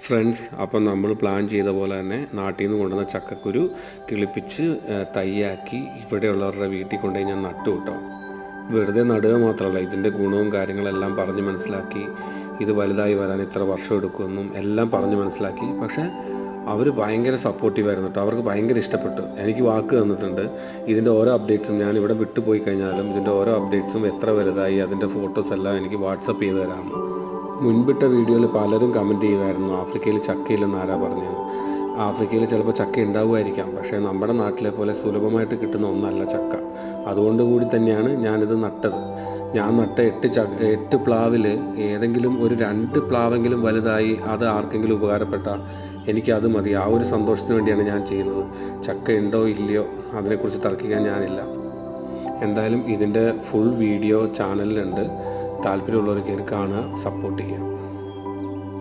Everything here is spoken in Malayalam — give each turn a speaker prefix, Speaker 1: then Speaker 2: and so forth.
Speaker 1: ഫ്രണ്ട്സ്, അപ്പം നമ്മൾ പ്ലാൻ ചെയ്ത പോലെ തന്നെ നാട്ടിൽ നിന്ന് കൊണ്ടുവന്ന ചക്കക്കുരു കിളിപ്പിച്ച് തൈയാക്കി ഇവിടെയുള്ളവരുടെ വീട്ടിൽ കൊണ്ടുപോയി ഞാൻ നട്ടു കേട്ടോ. വെറുതെ നടുക മാത്രമല്ല, ഇതിൻ്റെ ഗുണവും കാര്യങ്ങളെല്ലാം പറഞ്ഞ് മനസ്സിലാക്കി, ഇത് വലുതായി വരാൻ ഇത്ര വർഷം എടുക്കുമെന്നും എല്ലാം പറഞ്ഞ് മനസ്സിലാക്കി. പക്ഷേ അവർ ഭയങ്കര സപ്പോർട്ടീവായിരുന്നു കേട്ടോ. അവർക്ക് ഭയങ്കര ഇഷ്ടപ്പെട്ടു. എനിക്ക് വാക്ക് തന്നിട്ടുണ്ട്, ഇതിൻ്റെ ഓരോ അപ്ഡേറ്റ്സും ഞാൻ ഇവിടെ വിട്ടുപോയി കഴിഞ്ഞാലും ഇതിൻ്റെ ഓരോ അപ്ഡേറ്റ്സും എത്ര വലുതായി അതിൻ്റെ ഫോട്ടോസ് എല്ലാം എനിക്ക് വാട്സപ്പ് ചെയ്ത് തരാമെന്ന്. മുൻപിട്ട വീഡിയോയിൽ പലരും കമൻറ്റ് ചെയ്യുമായിരുന്നു ആഫ്രിക്കയിൽ ചക്കയില്ലെന്ന് ആരാ പറഞ്ഞതെന്ന്. ആഫ്രിക്കയിൽ ചിലപ്പോൾ ചക്ക ഉണ്ടാവുമായിരിക്കാം, പക്ഷേ നമ്മുടെ നാട്ടിലെ പോലെ സുലഭമായിട്ട് കിട്ടുന്ന ഒന്നല്ല ചക്ക. അതുകൊണ്ട് കൂടി തന്നെയാണ് ഞാനിത് നട്ടത്. ഞാൻ നട്ട 8 പ്ലാവിൽ ഏതെങ്കിലും ഒരു 2 പ്ലാവെങ്കിലും വലുതായി അത് ആർക്കെങ്കിലും ഉപകാരപ്പെട്ടാൽ എനിക്കത് മതി. ആ ഒരു സന്തോഷത്തിന് വേണ്ടിയാണ് ഞാൻ ചെയ്യുന്നത്. ചക്ക ഉണ്ടോ ഇല്ലയോ അതിനെക്കുറിച്ച് തർക്കിക്കാൻ ഞാനില്ല. എന്തായാലും ഇതിൻ്റെ ഫുൾ വീഡിയോ ചാനലിലുണ്ട്. താല്പര്യമുള്ളവർ കയറി കാണുക, സപ്പോർട്ട് ചെയ്യുക.